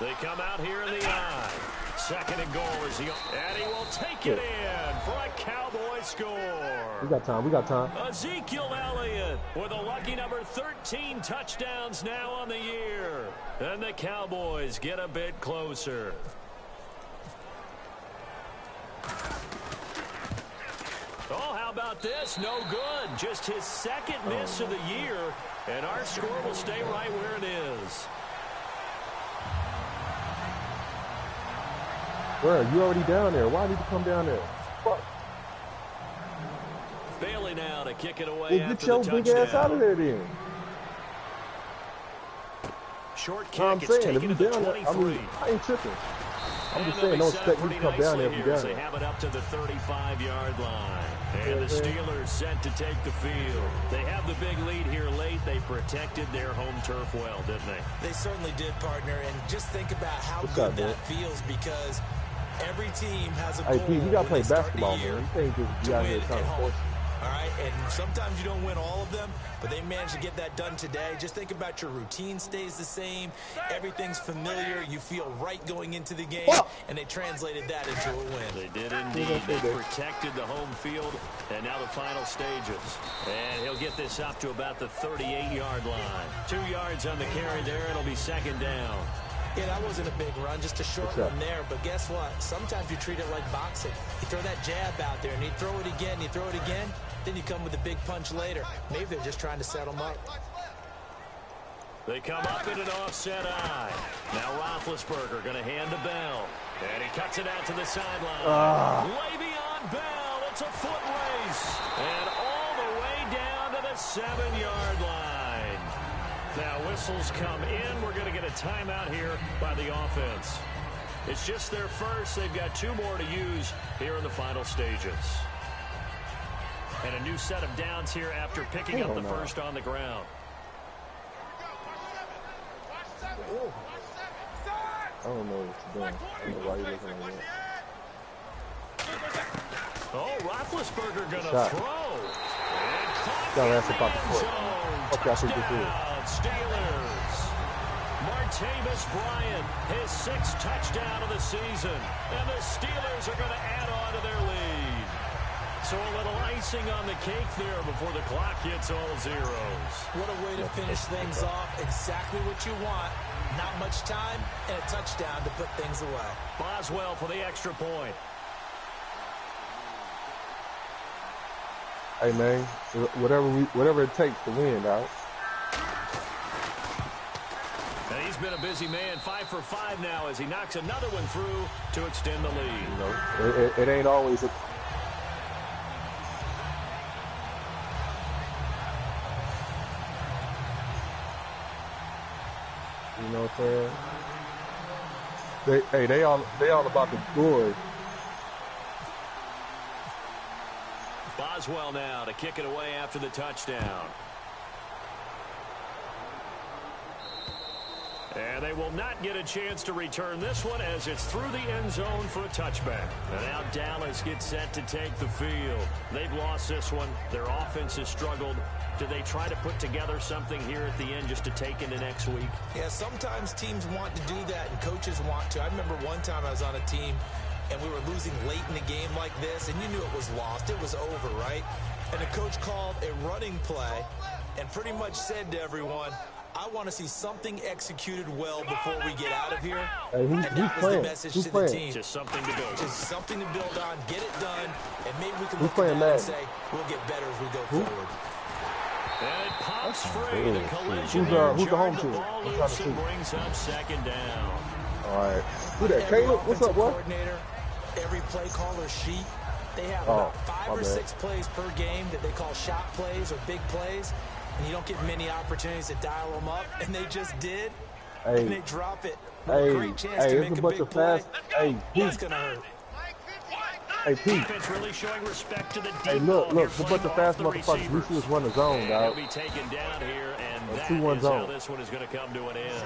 [SPEAKER 4] They come out here in the I. Second and goal is he, and he will take it in for a Cowboy score.
[SPEAKER 8] We got time. We got time.
[SPEAKER 4] Ezekiel Elliott with a lucky number 13 touchdowns now on the year. And the Cowboys get a bit closer. Oh, how about this? No good. Just his second miss of the year. And our score will stay right where it is.
[SPEAKER 8] Bro, you already down there. Why did you come down there? Fuck.
[SPEAKER 4] Bailey now to kick it away
[SPEAKER 8] Well,
[SPEAKER 4] after
[SPEAKER 8] get your
[SPEAKER 4] the
[SPEAKER 8] big
[SPEAKER 4] touchdown.
[SPEAKER 8] ass out of there then.
[SPEAKER 4] Short kick,
[SPEAKER 8] I'm
[SPEAKER 4] it's
[SPEAKER 8] saying, if
[SPEAKER 4] taken
[SPEAKER 8] you
[SPEAKER 4] to the
[SPEAKER 8] down there,
[SPEAKER 4] 23.
[SPEAKER 8] I ain't tripping. I'm
[SPEAKER 4] And
[SPEAKER 8] just
[SPEAKER 4] they'll
[SPEAKER 8] saying,
[SPEAKER 4] be
[SPEAKER 8] don't
[SPEAKER 4] set
[SPEAKER 8] expect
[SPEAKER 4] up
[SPEAKER 8] you
[SPEAKER 4] pretty
[SPEAKER 8] to come down
[SPEAKER 4] nicely
[SPEAKER 8] there if
[SPEAKER 4] here
[SPEAKER 8] you're
[SPEAKER 4] as
[SPEAKER 8] down
[SPEAKER 4] they
[SPEAKER 8] there.
[SPEAKER 4] have it up to the 35-yard line. And the Steelers set to take the field. They have the big lead here late. They protected their home turf well, didn't they?
[SPEAKER 5] They certainly did, partner. And just think about how
[SPEAKER 8] What's
[SPEAKER 5] good
[SPEAKER 8] up,
[SPEAKER 5] that
[SPEAKER 8] man?
[SPEAKER 5] feels, because every team has a
[SPEAKER 8] Hey,
[SPEAKER 5] goal
[SPEAKER 8] Pete, you gotta
[SPEAKER 5] when
[SPEAKER 8] play
[SPEAKER 5] they start
[SPEAKER 8] basketball,
[SPEAKER 5] the year
[SPEAKER 8] man. You can't just be
[SPEAKER 5] to
[SPEAKER 8] out here
[SPEAKER 5] win
[SPEAKER 8] trying
[SPEAKER 5] at
[SPEAKER 8] to
[SPEAKER 5] home.
[SPEAKER 8] force.
[SPEAKER 5] All right, and sometimes you don't win all of them, but they managed to get that done today. Just think about your routine stays the same. Everything's familiar. You feel right going into the game, and they translated that into a win.
[SPEAKER 4] They did indeed. They protected the home field, and now the final stages. And he'll get this up to about the 38-yard line. 2 yards on the carry there. It'll be second down.
[SPEAKER 5] Yeah, that wasn't a big run, just a short one there. But guess what? Sometimes you treat it like boxing. You throw that jab out there, and you throw it again, you throw it again, then you come with a big punch later. Maybe they're just trying to set them up.
[SPEAKER 4] They come up in an offset eye. Now Roethlisberger going to hand to Bell. And he cuts it out to the sideline. Le'Veon Bell, it's a foot race. And all the way down to the 7-yard line. Now whistles come in. We're going to get a timeout here by the offense. It's just their first. They've got 2 more to use here in the final stages. And a new set of downs here after picking up the first on the ground.
[SPEAKER 8] I don't know what you're doing. I don't know why you're looking at that.
[SPEAKER 4] Oh, Roethlisberger going to
[SPEAKER 8] Shot.
[SPEAKER 4] throw. And caught
[SPEAKER 8] Y'all
[SPEAKER 4] in
[SPEAKER 8] asked
[SPEAKER 4] the
[SPEAKER 8] about the
[SPEAKER 4] end
[SPEAKER 8] foot.
[SPEAKER 4] zone.
[SPEAKER 8] Fuck y'all think this is?
[SPEAKER 4] Touchdown, Steelers. Martavis Bryant, his 6th touchdown of the season. And the Steelers are going to add on to their lead. So a little icing on the cake there before the clock hits all zeros.
[SPEAKER 5] What a way to finish things off. Exactly what you want. Not much time and a touchdown to put things away.
[SPEAKER 4] Boswell for the extra point.
[SPEAKER 8] Hey, man, whatever it takes to win, dog.
[SPEAKER 4] And he's been a busy man, 5 for 5 now as he knocks another one through to extend the lead.
[SPEAKER 8] You know, it ain't always a... You know what I'm saying? They all about the glory.
[SPEAKER 4] Boswell now to kick it away after the touchdown. And they will not get a chance to return this one as it's through the end zone for a touchback. And now Dallas gets set to take the field. They've lost this one. Their offense has struggled. Do they try to put together something here at the end just to take into next week?
[SPEAKER 5] Yeah, sometimes teams want to do that and coaches want to. I remember one time I was on a team and we were losing late in the game like this, and you knew it was lost. It was over, right? And the coach called a running play and pretty much said to everyone, I want to see something executed well before we get out of here.
[SPEAKER 8] Hey,
[SPEAKER 5] and that was the message to the team.
[SPEAKER 4] Just something to build.
[SPEAKER 5] Just something to build on, get it done, and maybe we can
[SPEAKER 8] Who's
[SPEAKER 5] look
[SPEAKER 8] playing
[SPEAKER 5] at that and
[SPEAKER 8] Madden?
[SPEAKER 5] say, we'll get better as we go forward.
[SPEAKER 4] And it pops free. The collision
[SPEAKER 8] Who's the home
[SPEAKER 4] the
[SPEAKER 8] team?
[SPEAKER 4] ball
[SPEAKER 8] I'm trying to
[SPEAKER 4] loose
[SPEAKER 8] see.
[SPEAKER 4] and brings up second down.
[SPEAKER 8] All right. Who that?
[SPEAKER 5] Every
[SPEAKER 8] Caleb? What's up,
[SPEAKER 5] offensive
[SPEAKER 8] boy?
[SPEAKER 5] coordinator, every play caller sheet, they have
[SPEAKER 8] Oh,
[SPEAKER 5] about 5
[SPEAKER 8] my
[SPEAKER 5] or
[SPEAKER 8] bad.
[SPEAKER 5] 6 plays per game that they call shot plays or big plays, and you don't get many opportunities to dial them up, and they just did,
[SPEAKER 8] Hey.
[SPEAKER 5] and they drop it. With
[SPEAKER 8] Hey,
[SPEAKER 5] a great chance
[SPEAKER 8] hey,
[SPEAKER 5] to
[SPEAKER 8] it's
[SPEAKER 5] make
[SPEAKER 8] a
[SPEAKER 5] a
[SPEAKER 8] bunch
[SPEAKER 5] big
[SPEAKER 8] of
[SPEAKER 5] play.
[SPEAKER 8] fast. Hey,
[SPEAKER 5] That's
[SPEAKER 8] Pete.
[SPEAKER 5] going to hurt.
[SPEAKER 8] Hey, Pete.
[SPEAKER 4] Defense really showing respect to the deep
[SPEAKER 8] Hey,
[SPEAKER 4] ball
[SPEAKER 8] look,
[SPEAKER 4] here,
[SPEAKER 8] it's a bunch
[SPEAKER 4] playing
[SPEAKER 8] of
[SPEAKER 4] off
[SPEAKER 8] fast
[SPEAKER 4] the
[SPEAKER 8] motherfuckers. We
[SPEAKER 4] receivers.
[SPEAKER 8] should just run the zone,
[SPEAKER 4] And
[SPEAKER 8] dog.
[SPEAKER 4] he'll be taken down here, and
[SPEAKER 8] That's
[SPEAKER 4] that
[SPEAKER 8] 2-1
[SPEAKER 4] is how
[SPEAKER 8] zone.
[SPEAKER 4] this one is going to come to an end.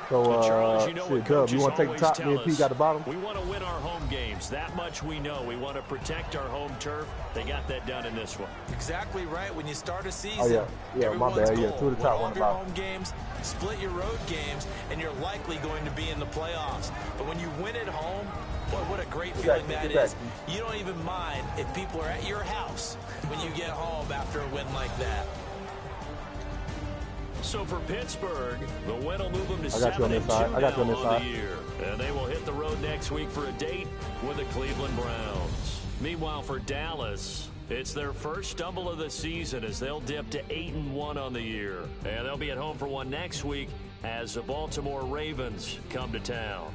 [SPEAKER 8] So,
[SPEAKER 4] Charles, you know what
[SPEAKER 8] shit, Dub, you
[SPEAKER 4] coaches
[SPEAKER 8] want to take the
[SPEAKER 4] always
[SPEAKER 8] top?
[SPEAKER 4] tell
[SPEAKER 8] Me and Pete
[SPEAKER 4] us.
[SPEAKER 8] got the bottom?
[SPEAKER 4] We want to win our home games. That much we know. We want to protect our home turf. They got that done in this one.
[SPEAKER 5] Exactly right. When you start a season,
[SPEAKER 8] Oh, yeah. Yeah, my
[SPEAKER 5] everyone's
[SPEAKER 8] bad. Yeah,
[SPEAKER 5] goal,
[SPEAKER 8] 2 at the top,
[SPEAKER 5] win all
[SPEAKER 8] 1 at
[SPEAKER 5] of
[SPEAKER 8] the
[SPEAKER 5] your
[SPEAKER 8] bottom.
[SPEAKER 5] home games, split your road games, and you're likely going to be in the playoffs. But when you win at home, boy, what a great feeling that is. You don't even mind if people are at your house when you get home after a win like that.
[SPEAKER 4] So for Pittsburgh, the win will move them to
[SPEAKER 8] I got you on
[SPEAKER 4] 7-2
[SPEAKER 8] this side. I got you on
[SPEAKER 4] now
[SPEAKER 8] this
[SPEAKER 4] on the
[SPEAKER 8] side.
[SPEAKER 4] year. And they will hit the road next week for a date with the Cleveland Browns. Meanwhile, for Dallas, it's their first stumble of the season as they'll dip to 8-1 on the year. And they'll be at home for one next week as the Baltimore Ravens come to town.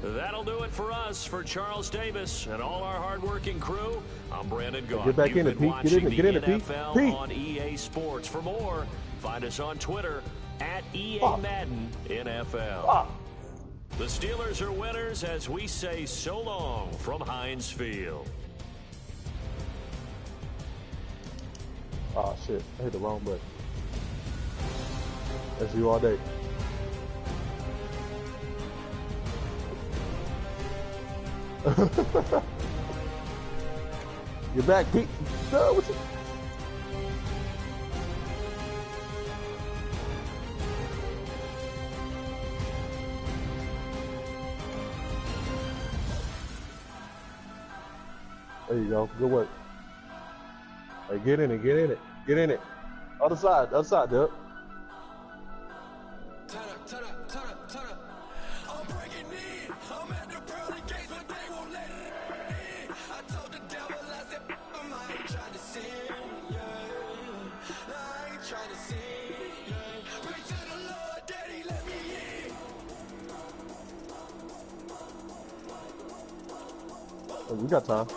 [SPEAKER 4] That'll do it for us. For Charles Davis and all our hardworking crew, I'm Brandon Gaughan.
[SPEAKER 8] Get back
[SPEAKER 4] You've
[SPEAKER 8] in it,
[SPEAKER 4] been
[SPEAKER 8] Pete.
[SPEAKER 4] watching
[SPEAKER 8] Get in
[SPEAKER 4] the
[SPEAKER 8] it, Pete.
[SPEAKER 4] NFL
[SPEAKER 8] Pete.
[SPEAKER 4] on EA Sports. For more, find us on Twitter at EA Madden NFL. The Steelers are winners as we say so long from Heinz Field.
[SPEAKER 8] Oh, shit. I hit the wrong button. That's you all day. You're back, Pete. No, what you... There you go. Good work. Hey, get in it. Get in it. Get in it. Other side, Dub.
[SPEAKER 3] Turn up. I'm breaking in. I'm at the pearly gates, but they won't let it in. I told the devil, I said, I ain't trying to sin, yeah. I ain't trying to sin, yeah. Pray to the Lord, Daddy, let me in.
[SPEAKER 8] Hey, we got time.